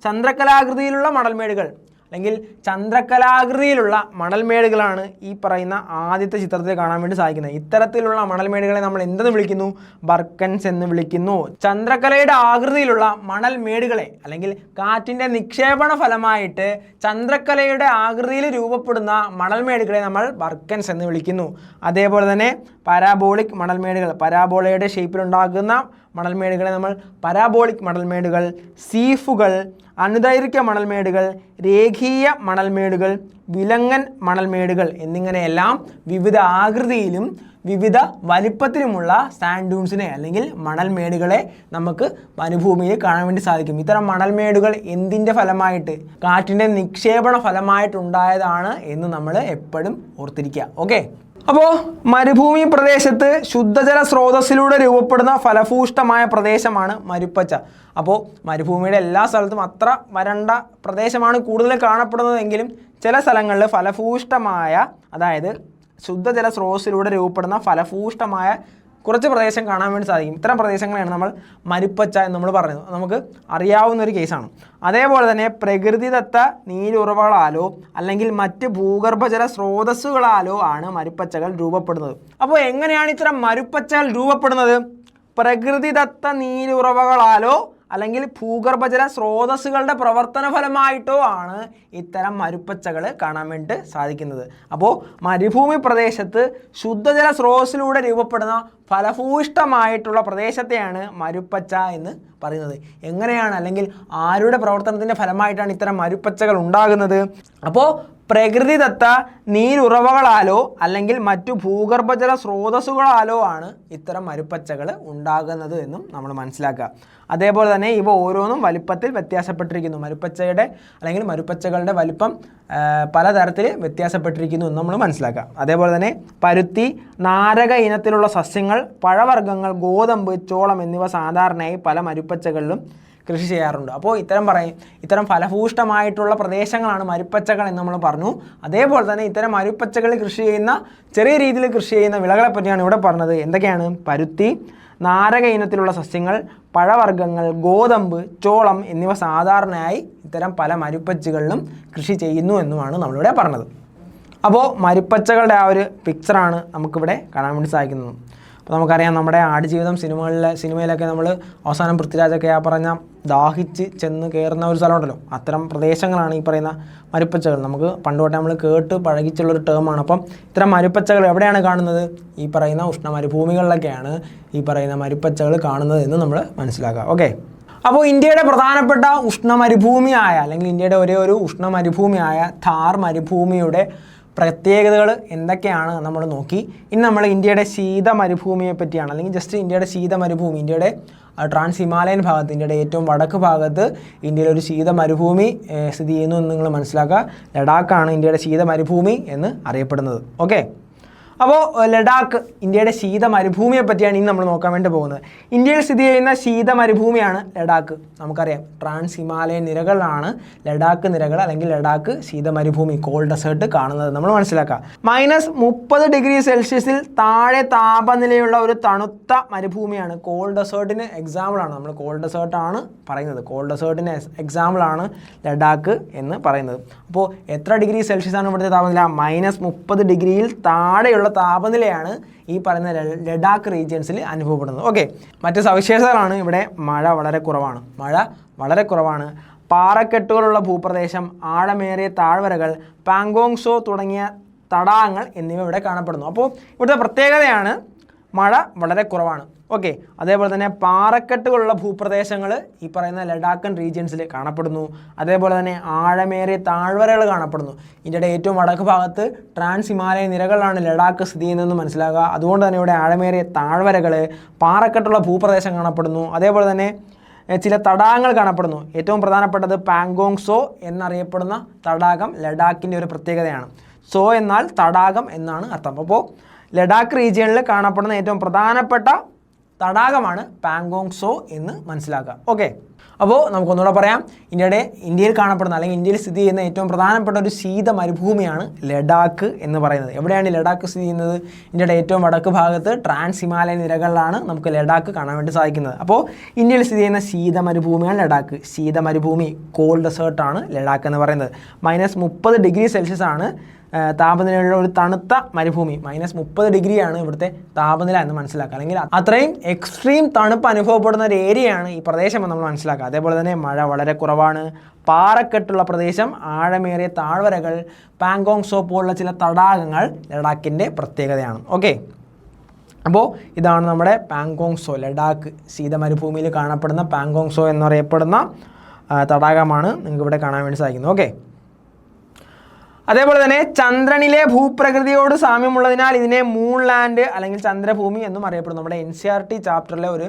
ചന്ദ്രക്കലാകൃതിയിലുള്ള മണൽമേടുകൾ അല്ലെങ്കിൽ ചന്ദ്രക്കലാകൃതിയിലുള്ള മണൽമേടുകളാണ് ഈ പറയുന്ന ആദ്യത്തെ ചിത്രത്തിൽ കാണാൻ വേണ്ടി സാധിക്കുന്നത്. ഇത്തരത്തിലുള്ള മണൽമേടുകളെ നമ്മൾ എന്തെന്ന് വിളിക്കുന്നു? ബർക്കൻസ് എന്ന് വിളിക്കുന്നു. ചന്ദ്രക്കലയുടെ ആകൃതിയിലുള്ള മണൽമേടുകളെ അല്ലെങ്കിൽ കാറ്റിൻ്റെ നിക്ഷേപണ ഫലമായിട്ട് ചന്ദ്രക്കലയുടെ ആകൃതിയിൽ രൂപപ്പെടുന്ന മണൽമേടുകളെ നമ്മൾ ബർക്കൻസ് എന്ന് വിളിക്കുന്നു. അതേപോലെ തന്നെ പാരാബോളിക് മണൽമേടുകൾ, പരാബോളയുടെ ഷേപ്പിലുണ്ടാകുന്ന മണൽമേടുകളെ നമ്മൾ പരാബോളിക് മണൽമേടുകൾ, സീഫുകൾ, അനുദൈർഘ്യ മണൽമേടുകൾ, രേഖീയ മണൽമേടുകൾ, വിലങ്ങൻ മണൽമേടുകൾ എന്നിങ്ങനെയെല്ലാം വിവിധ ആകൃതിയിലും വിവിധ വലിപ്പത്തിലുമുള്ള സാൻഡ് ഡ്യൂൺസിനെ അല്ലെങ്കിൽ മണൽമേടുകളെ നമുക്ക് മരുഭൂമിയിൽ കാണാൻ വേണ്ടി സാധിക്കും. ഇത്തരം മണൽമേടുകൾ എന്തിൻ്റെ ഫലമായിട്ട്? കാറ്റിൻ്റെ നിക്ഷേപണ ഫലമായിട്ടുണ്ടായതാണ് എന്ന് നമ്മൾ എപ്പോഴും ഓർത്തിരിക്കുക. ഓക്കെ, അപ്പോൾ മരുഭൂമി പ്രദേശത്ത് ശുദ്ധജല സ്രോതസ്സിലൂടെ രൂപപ്പെടുന്ന ഫലഭൂഷ്ടമായ പ്രദേശമാണ് മരുപ്പച്ച. അപ്പോൾ മരുഭൂമിയുടെ എല്ലാ സ്ഥലത്തും അത്ര വരണ്ട പ്രദേശമാണ് കൂടുതൽ കാണപ്പെടുന്നതെങ്കിലും ചില സ്ഥലങ്ങളിൽ ഫലഭൂഷ്ടമായ, അതായത് ശുദ്ധജല സ്രോതസ്സിലൂടെ രൂപപ്പെടുന്ന ഫലഭൂഷ്ടമായ കുറച്ച് പ്രദേശം കാണാൻ വേണ്ടി സാധിക്കും. ഇത്തരം പ്രദേശങ്ങളെയാണ് നമ്മൾ മരുപ്പച്ച എന്ന് നമ്മൾ പറയുന്നത്. നമുക്ക് അറിയാവുന്ന ഒരു കേസാണ്. അതേപോലെ തന്നെ പ്രകൃതിദത്ത നീരുറവകളാലോ അല്ലെങ്കിൽ മറ്റ് ഭൂഗർഭജല സ്രോതസ്സുകളാലോ ആണ് മരുപ്പച്ചകൾ രൂപപ്പെടുന്നത്. അപ്പോൾ എങ്ങനെയാണ് ഇത്തരം മരുപ്പച്ചകൾ രൂപപ്പെടുന്നത്? പ്രകൃതിദത്ത നീരുറവകളാലോ അല്ലെങ്കിൽ ഭൂഗർഭജല സ്രോതസ്സുകളുടെ പ്രവർത്തന ഫലമായിട്ടോ ആണ് ഇത്തരം മരുപ്പച്ചകൾ കാണാൻ വേണ്ടി സാധിക്കുന്നത്. അപ്പോൾ മരുഭൂമി പ്രദേശത്ത് ശുദ്ധജല സ്രോതസ്സിലൂടെ രൂപപ്പെടുന്ന ഫലഭൂയിഷ്ടമായിട്ടുള്ള പ്രദേശത്തെയാണ് മരുപ്പച്ച എന്ന് പറയുന്നത്. എങ്ങനെയാണ് അല്ലെങ്കിൽ ആരുടെ പ്രവർത്തനത്തിൻ്റെ ഫലമായിട്ടാണ് ഇത്തരം മരുപ്പച്ചകൾ ഉണ്ടാകുന്നത്? അപ്പോൾ പ്രകൃതിദത്ത നീരുറവകളാലോ അല്ലെങ്കിൽ മറ്റു ഭൂഗർഭജല സ്രോതസ്സുകളാലോ ആണ് ഇത്തരം മരുപ്പച്ചകൾ ഉണ്ടാകുന്നത് എന്നും നമ്മൾ മനസ്സിലാക്കുക. അതേപോലെ തന്നെ ഇവ ഓരോന്നും വലിപ്പത്തിൽ വ്യത്യാസപ്പെട്ടിരിക്കുന്നു. മരുപ്പച്ചയുടെ അല്ലെങ്കിൽ മരുപ്പച്ചകളുടെ വലിപ്പം പലതരത്തിൽ വ്യത്യാസപ്പെട്ടിരിക്കുന്നു എന്ന് നമ്മൾ മനസ്സിലാക്കുക. അതേപോലെ തന്നെ പരുത്തി, നാരക ഇനത്തിലുള്ള സസ്യങ്ങൾ, പഴവർഗ്ഗങ്ങൾ, ഗോതമ്പ്, ചോളം എന്നിവ സാധാരണയായി പല മരുപ്പച്ചകളിലും കൃഷി ചെയ്യാറുണ്ട്. അപ്പോൾ ഇത്തരം ഫലഭൂഷ്ടമായിട്ടുള്ള പ്രദേശങ്ങളാണ് മരുപ്പച്ചകൾ എന്ന് നമ്മൾ പറഞ്ഞു. അതേപോലെ തന്നെ ഇത്തരം മരുപ്പച്ചകളിൽ കൃഷി ചെയ്യുന്ന, ചെറിയ രീതിയിൽ കൃഷി ചെയ്യുന്ന വിളകളെ പറ്റിയാണ് ഇവിടെ പറഞ്ഞത്. എന്തൊക്കെയാണ്? പരുത്തി, നാരക ഇനത്തിലുള്ള സസ്യങ്ങൾ, പഴവർഗ്ഗങ്ങൾ, ഗോതമ്പ്, ചോളം എന്നിവ സാധാരണയായി ഇത്തരം പല മരുപ്പച്ചകളിലും കൃഷി ചെയ്യുന്നു എന്നുമാണ് നമ്മളിവിടെ പറഞ്ഞത്. അപ്പോൾ മരുപ്പച്ചകളുടെ ആ ഒരു പിക്ചറാണ് നമുക്കിവിടെ കാണാൻ വേണ്ടി സാധിക്കുന്നത്. അപ്പോൾ നമുക്കറിയാം, നമ്മുടെ ആടുജീവിതം സിനിമയിലൊക്കെ നമ്മൾ അവസാനം പൃഥ്വിരാജൊക്കെ ആ പറഞ്ഞ ദാഹിച്ച് ചെന്ന് കയറുന്ന ഒരു സ്ഥലമുണ്ടല്ലോ, അത്തരം പ്രദേശങ്ങളാണ് ഈ പറയുന്ന മരുപ്പച്ചകൾ. നമുക്ക് പണ്ടുതൊട്ടേ നമ്മൾ കേട്ട് പഴകിച്ചുള്ളൊരു ടേമാണ്. അപ്പം ഇത്തരം മരുപ്പച്ചകൾ എവിടെയാണ് കാണുന്നത്? ഈ പറയുന്ന ഉഷ്ണ മരുഭൂമികളിലൊക്കെയാണ് ഈ പറയുന്ന മരുപ്പച്ചകൾ കാണുന്നത് എന്ന് നമ്മൾ മനസ്സിലാക്കുക. ഓക്കെ, അപ്പോൾ ഇന്ത്യയുടെ പ്രധാനപ്പെട്ട ഉഷ്ണ മരുഭൂമിയായ അല്ലെങ്കിൽ ഇന്ത്യയുടെ ഒരേ ഒരു ഉഷ്ണ മരുഭൂമിയായ ഥാർ മരുഭൂമിയുടെ പ്രത്യേകതകൾ എന്തൊക്കെയാണ് നമ്മൾ നോക്കി. ഇനി നമ്മൾ ഇന്ത്യയുടെ ശീത മരുഭൂമിയെ പറ്റിയാണ്, അല്ലെങ്കിൽ ജസ്റ്റ് ഇന്ത്യയുടെ ശീത മരുഭൂമി, ഇന്ത്യയുടെ ട്രാൻസ് ഹിമാലയൻ ഭാഗത്ത്, ഇന്ത്യയുടെ ഏറ്റവും വടക്ക് ഭാഗത്ത് ഇന്ത്യയിലെ ഒരു ശീത മരുഭൂമി സ്ഥിതി ചെയ്യുന്നു എന്ന് നിങ്ങൾ മനസ്സിലാക്കുക. ലഡാക്കാണ് ഇന്ത്യയുടെ ശീത മരുഭൂമി എന്ന് അറിയപ്പെടുന്നത്. ഓക്കെ, അപ്പോൾ ലഡാക്ക് ഇന്ത്യയുടെ ശീത മരുഭൂമിയെ പറ്റിയാണ് ഇനി നമ്മൾ നോക്കാൻ വേണ്ടി പോകുന്നത്. ഇന്ത്യയിൽ സ്ഥിതി ചെയ്യുന്ന ശീത മരുഭൂമിയാണ് ലഡാക്ക്. നമുക്കറിയാം ട്രാൻസ് ഹിമാലയൻ നിരകളിലാണ് ലഡാക്ക് നിരകൾ അല്ലെങ്കിൽ ലഡാക്ക് ശീത മരുഭൂമി കോൾഡ് ഡെസേർട്ട് കാണുന്നത് നമ്മൾ മനസ്സിലാക്കുക. -30°C താഴെ താപനിലയുള്ള ഒരു തണുത്ത മരുഭൂമിയാണ്. കോൾഡ് ഡെസേർട്ടിന് എക്സാമ്പിളാണ്, നമ്മൾ കോൾഡ് ഡെസേർട്ടാണ് പറയുന്നത്, കോൾഡ് ഡെസേർട്ടിന് എക്സാമ്പിളാണ് ലഡാക്ക് എന്ന് പറയുന്നത്. അപ്പോൾ എത്ര °C ആണ് ഇവിടുത്തെ താപനില? -30°യിൽ താഴെയുള്ള താപനിലയാണ് ഈ പറയുന്ന ലഡാക്ക് റീജിയൻസിൽ അനുഭവപ്പെടുന്നത്. ഓക്കെ, മറ്റ് സവിശേഷതകളാണ് ഇവിടെ മഴ വളരെ കുറവാണ്. പാറക്കെട്ടുകളുള്ള ഭൂപ്രദേശം, ആഴമേറിയ താഴ്വരകൾ, പാങ്കോങ് സോ തുടങ്ങിയ തടാകങ്ങൾ എന്നിവ ഇവിടെ കാണപ്പെടുന്നു. അപ്പോൾ ഇവിടുത്തെ പ്രത്യേകതയാണ് മഴ വളരെ കുറവാണ്. ഓക്കെ, അതേപോലെ തന്നെ പാറക്കെട്ടുകളുള്ള ഭൂപ്രദേശങ്ങൾ ഈ പറയുന്ന ലഡാക്കൻ റീജിയൻസിൽ കാണപ്പെടുന്നു. അതേപോലെ തന്നെ ആഴമേറിയ താഴ്വരകൾ കാണപ്പെടുന്നു. ഇന്ത്യയുടെ ഏറ്റവും വടക്ക് ഭാഗത്ത് ട്രാൻസ് ഹിമാലയൻ നിരകളിലാണ് ലഡാക്ക് സ്ഥിതി ചെയ്യുന്നതെന്ന് മനസ്സിലാക്കുക. അതുകൊണ്ട് തന്നെ ഇവിടെ ആഴമേറിയ താഴ്വരകൾ, പാറക്കെട്ടുള്ള ഭൂപ്രദേശം കാണപ്പെടുന്നു. അതേപോലെ തന്നെ ചില തടാകങ്ങൾ കാണപ്പെടുന്നു. ഏറ്റവും പ്രധാനപ്പെട്ടത് പാങ്കോങ് സോ എന്നറിയപ്പെടുന്ന തടാകം ലഡാക്കിൻ്റെ ഒരു പ്രത്യേകതയാണ്. സോ എന്നാൽ തടാകം എന്നാണ് അർത്ഥം. അപ്പോൾ ലഡാക്ക് റീജിയനിൽ കാണപ്പെടുന്ന ഏറ്റവും പ്രധാനപ്പെട്ട തടാകമാണ് പാങ്കോങ് സോ എന്ന് മനസ്സിലാക്കുക. ഓക്കെ, അപ്പോൾ നമുക്കൊന്നുകൂടെ പറയാം, ഇന്ത്യയിൽ കാണപ്പെടുന്ന അല്ലെങ്കിൽ ഇന്ത്യയിൽ സ്ഥിതി ചെയ്യുന്ന ഏറ്റവും പ്രധാനപ്പെട്ട ഒരു ശീത മരുഭൂമിയാണ് ലഡാക്ക് എന്ന് പറയുന്നത്. എവിടെയാണ് ലഡാക്ക് സ്ഥിതി ചെയ്യുന്നത്? ഇന്ത്യയുടെ ഏറ്റവും വടക്ക് ഭാഗത്ത് ട്രാൻസ് ഹിമാലയൻ നിരകളിലാണ് നമുക്ക് ലഡാക്ക് കാണാൻ വേണ്ടി സാധിക്കുന്നത്. അപ്പോൾ ഇന്ത്യയിൽ സ്ഥിതി ചെയ്യുന്ന ശീത മരുഭൂമിയാണ് ലഡാക്ക്. ശീത മരുഭൂമി കോൾഡ് ഡെസേർട്ടാണ് ലഡാക്ക് എന്ന് പറയുന്നത്. -30°C ആണ് താപനിലയുള്ള ഒരു തണുത്ത മരുഭൂമി. -30° ആണ് ഇവിടുത്തെ താപനില എന്ന് മനസ്സിലാക്കുക. അല്ലെങ്കിൽ അത്രയും എക്സ്ട്രീം തണുപ്പ് അനുഭവപ്പെടുന്ന ഒരു ഏരിയയാണ് ഈ പ്രദേശം എന്ന് നമ്മൾ മനസ്സിലാക്കുക. അതേപോലെ തന്നെ മഴ വളരെ കുറവാണ്. പാറക്കെട്ടുള്ള പ്രദേശം, ആഴമേറിയ താഴ്വരകൾ, പാങ്കോങ് സോ പോലുള്ള ചില തടാകങ്ങൾ ലഡാക്കിൻ്റെ പ്രത്യേകതയാണ്. ഓക്കെ, അപ്പോൾ ഇതാണ് നമ്മുടെ പാങ്കോങ് സോ, ലഡാക്ക് ശീത മരുഭൂമിയിൽ കാണപ്പെടുന്ന പാങ്കോങ് സോ എന്നറിയപ്പെടുന്ന തടാകമാണ് നിങ്ങൾക്ക് ഇവിടെ കാണാൻ വേണ്ടി സാധിക്കുന്നത്. ഓക്കെ, അതേപോലെ തന്നെ ചന്ദ്രനിലെ ഭൂപ്രകൃതിയോട് സാമ്യമുള്ളതിനാൽ ഇതിനെ മൂൺലാൻഡ് അല്ലെങ്കിൽ ചന്ദ്രഭൂമി എന്നും അറിയപ്പെടുന്നു. നമ്മുടെ NCERT ചാപ്റ്ററിലെ ഒരു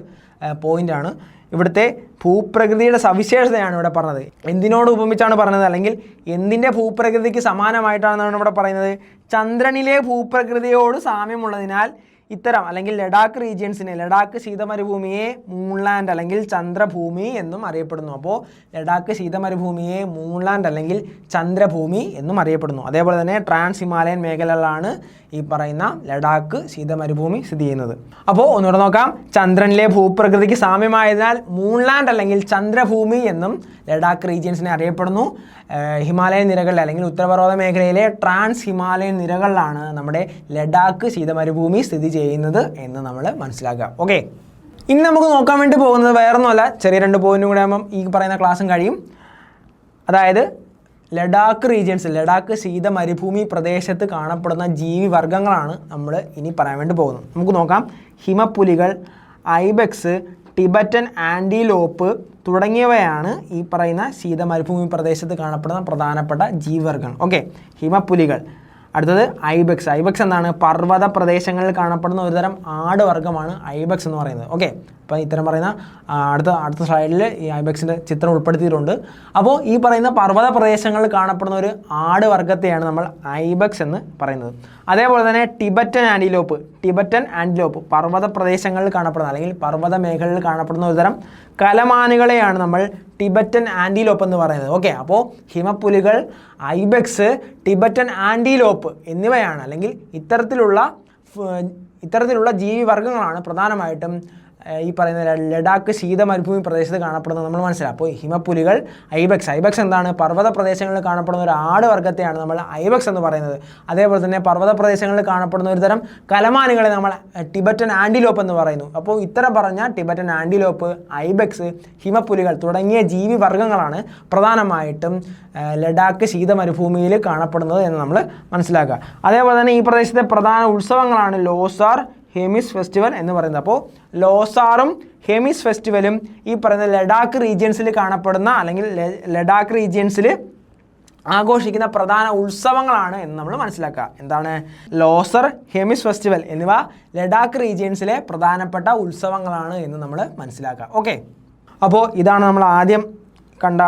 പോയിൻ്റാണ്. ഇവിടുത്തെ ഭൂപ്രകൃതിയുടെ സവിശേഷതയാണ് ഇവിടെ പറഞ്ഞത്. എന്തിനോട് ഉപമിച്ചാണ് പറഞ്ഞത്, അല്ലെങ്കിൽ എന്തിൻ്റെ ഭൂപ്രകൃതിക്ക് സമാനമായിട്ടാണെന്നാണ് ഇവിടെ പറയുന്നത്? ചന്ദ്രനിലെ ഭൂപ്രകൃതിയോട് സാമ്യമുള്ളതിനാൽ ഇത്തരം അല്ലെങ്കിൽ ലഡാക്ക് റീജിയൻസിനെ, ലഡാക്ക് ശീതമരുഭൂമിയെ മൂൺലാൻഡ് അല്ലെങ്കിൽ ചന്ദ്രഭൂമി എന്നും അറിയപ്പെടുന്നു. അപ്പോൾ ലഡാക്ക് ശീതമരുഭൂമിയെ മൂൺലാൻഡ് അല്ലെങ്കിൽ ചന്ദ്രഭൂമി എന്നും അറിയപ്പെടുന്നു. അതേപോലെ തന്നെ ട്രാൻസ് ഹിമാലയൻ മേഖലകളിലാണ് ഈ പറയുന്ന ലഡാക്ക് ശീതമരുഭൂമി സ്ഥിതി ചെയ്യുന്നത്. അപ്പോൾ ഒന്നുകൂടെ നോക്കാം. ചന്ദ്രനിലെ ഭൂപ്രകൃതിക്ക് സാമ്യമായതിനാൽ മൂൺലാൻഡ് അല്ലെങ്കിൽ ചന്ദ്രഭൂമി എന്നും ലഡാക്ക് റീജിയൻസിനെ അറിയപ്പെടുന്നു. ഹിമാലയൻ നിരകളിൽ അല്ലെങ്കിൽ ഉത്തരപർവ്വത മേഖലയിലെ ട്രാൻസ് ഹിമാലയൻ നിരകളിലാണ് നമ്മുടെ ലഡാക്ക് ശീതമരുഭൂമി സ്ഥിതി ചെയ്യുന്നത് എന്ന് നമ്മൾ മനസ്സിലാക്കുക. ഓക്കെ, ഇനി നമുക്ക് നോക്കാൻ വേണ്ടി പോകുന്നത് വേറൊന്നുമല്ല, ചെറിയ 2 പോയിന്റും കൂടെ ആകുമ്പം ഈ പറയുന്ന ക്ലാസ്സും കഴിയും. അതായത് ലഡാക്ക് റീജിയൻസ്, ലഡാക്ക് ശീത മരുഭൂമി പ്രദേശത്ത് കാണപ്പെടുന്ന ജീവിവർഗ്ഗങ്ങളാണ് നമ്മൾ ഇനി പറയാൻ വേണ്ടി പോകുന്നത്. നമുക്ക് നോക്കാം. ഹിമപ്പുലികൾ, ഐബെക്സ്, ടിബറ്റൻ ആൻറ്റിലോപ്പ് തുടങ്ങിയവയാണ് ഈ പറയുന്ന ശീത മരുഭൂമി പ്രദേശത്ത് കാണപ്പെടുന്ന പ്രധാനപ്പെട്ട ജീവിവർഗ്ഗങ്ങൾ. ഓക്കെ, ഹിമപ്പുലികൾ. അടുത്തത് ഐബെക്സ്. ഐബെക്സ് എന്താണ്? പർവ്വത പ്രദേശങ്ങളിൽ കാണപ്പെടുന്ന ഒരുതരം ആട് വർഗ്ഗമാണ് ഐബെക്സ് എന്ന് പറയുന്നത്. ഓക്കെ, അപ്പോൾ ഇത്തരം പറയുന്ന അടുത്ത സ്ലൈഡിൽ ഈ ഐബെക്സിൻ്റെ ചിത്രം ഉൾപ്പെടുത്തിയിട്ടുണ്ട്. അപ്പോൾ ഈ പറയുന്ന പർവ്വത പ്രദേശങ്ങളിൽ കാണപ്പെടുന്ന ഒരു ആട് വർഗ്ഗത്തെയാണ് നമ്മൾ ഐബെക്സ് എന്ന് പറയുന്നത്. അതേപോലെ തന്നെ ടിബറ്റൻ ആൻറ്റിലോപ്പ് പർവ്വത പ്രദേശങ്ങളിൽ കാണപ്പെടുന്ന അല്ലെങ്കിൽ പർവ്വത മേഖലയിൽ കാണപ്പെടുന്ന ഒരുതരം കലമാനുകളെയാണ് നമ്മൾ ടിബറ്റൻ ആൻറ്റിലോപ്പ് എന്ന് പറയുന്നത്. ഓക്കെ, അപ്പോൾ ഹിമപ്പുലികൾ, ഐബെക്സ്, ടിബറ്റൻ ആൻറ്റിലോപ്പ് എന്നിവയാണ് അല്ലെങ്കിൽ ഇത്തരത്തിലുള്ള ജീവിവർഗ്ഗങ്ങളാണ് പ്രധാനമായിട്ടും ഈ പറയുന്ന ലഡാക്ക് ശീത മരുഭൂമി പ്രദേശത്ത് കാണപ്പെടുന്നത് നമ്മൾ മനസ്സിലാക്കും. അപ്പോൾ ഹിമപ്പുലികൾ, ഐബെക്സ് എന്താണ്? പർവ്വത പ്രദേശങ്ങളിൽ കാണപ്പെടുന്ന ഒരു ആട് വർഗ്ഗത്തെയാണ് നമ്മൾ ഐബെക്സ് എന്ന് പറയുന്നത്. അതേപോലെ തന്നെ പർവ്വത പ്രദേശങ്ങളിൽ കാണപ്പെടുന്ന ഒരു തരം കലമാനുകളെ നമ്മൾ ടിബറ്റൻ ആൻറ്റിലോപ്പ് എന്ന് പറയുന്നു. അപ്പോൾ ഇത്തരം പറഞ്ഞ ടിബറ്റൻ ആൻറ്റിലോപ്പ്, ഐബെക്സ്, ഹിമപ്പുലികൾ തുടങ്ങിയ ജീവിവർഗ്ഗങ്ങളാണ് പ്രധാനമായിട്ടും ലഡാക്ക് ശീത മരുഭൂമിയിൽ കാണപ്പെടുന്നത് എന്ന് നമ്മൾ മനസ്സിലാക്കുക. അതേപോലെ തന്നെ ഈ പ്രദേശത്തെ പ്രധാന ഉത്സവങ്ങളാണ് ലോസാർ, ഹെമിസ് ഫെസ്റ്റിവൽ എന്ന് പറയുന്നത്. അപ്പോൾ ലോസാറും ഹെമിസ് ഫെസ്റ്റിവലും ഈ പറയുന്ന ലഡാക്ക് റീജിയൻസിൽ കാണപ്പെടുന്ന അല്ലെങ്കിൽ ലഡാക്ക് റീജിയൻസിൽ ആഘോഷിക്കുന്ന പ്രധാന ഉത്സവങ്ങളാണ് എന്ന് നമ്മൾ മനസ്സിലാക്കുക. എന്താണ്? ലോസർ, ഹെമിസ് ഫെസ്റ്റിവൽ എന്നിവ ലഡാക്ക് റീജിയൻസിലെ പ്രധാനപ്പെട്ട ഉത്സവങ്ങളാണ് എന്ന് നമ്മൾ മനസ്സിലാക്കുക. ഓക്കെ, അപ്പോൾ ഇതാണ് നമ്മൾ ആദ്യം കണ്ട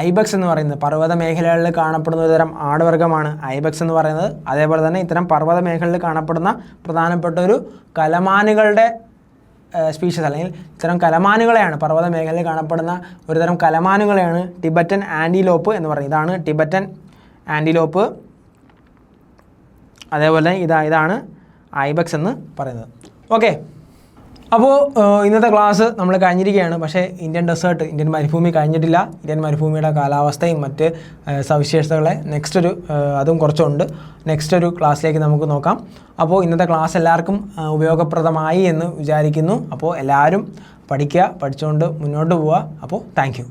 ഐബക്സ് എന്ന് പറയുന്നത്. പർവ്വത മേഖലകളിൽ കാണപ്പെടുന്ന ഒരു തരം ആടുവർഗ്ഗമാണ് ഐബക്സ് എന്ന് പറയുന്നത്. അതേപോലെ തന്നെ ഇത്തരം പർവ്വത മേഖലകളിൽ കാണപ്പെടുന്ന പ്രധാനപ്പെട്ട ഒരു കലമാനുകളുടെ സ്പീഷീസ്, അല്ലെങ്കിൽ ഇത്തരം കലമാനുകളെയാണ്, പർവ്വത മേഖലയിൽ കാണപ്പെടുന്ന ഒരു തരം കലമാനുകളെയാണ് ടിബറ്റൻ ആൻറ്റിലോപ്പ് എന്ന് പറയുന്നത്. ഇതാണ് ടിബറ്റൻ ആൻറ്റിലോപ്പ്. അതേപോലെ ഇതാണ് ഐബക്സ് എന്ന് പറയുന്നത്. ഓക്കെ, അപ്പോൾ ഇന്നത്തെ ക്ലാസ് നമ്മൾ കഴിഞ്ഞിരിക്കുകയാണ്. പക്ഷേ ഇന്ത്യൻ ഡെസേർട്ട്, ഇന്ത്യൻ മരുഭൂമി കഴിഞ്ഞിട്ടില്ല. ഇന്ത്യൻ മരുഭൂമിയുടെ കാലാവസ്ഥയും മറ്റ് സവിശേഷതകളെ അതും കുറച്ചുണ്ട്. നെക്സ്റ്റ് ഒരു ക്ലാസ്സിലേക്ക് നമുക്ക് നോക്കാം. അപ്പോൾ ഇന്നത്തെ ക്ലാസ് എല്ലാവർക്കും ഉപയോഗപ്രദമായി എന്ന് വിചാരിക്കുന്നു. അപ്പോൾ എല്ലാവരും പഠിക്കുക, പഠിച്ചുകൊണ്ട് മുന്നോട്ട് പോവുക. അപ്പോൾ താങ്ക് യു.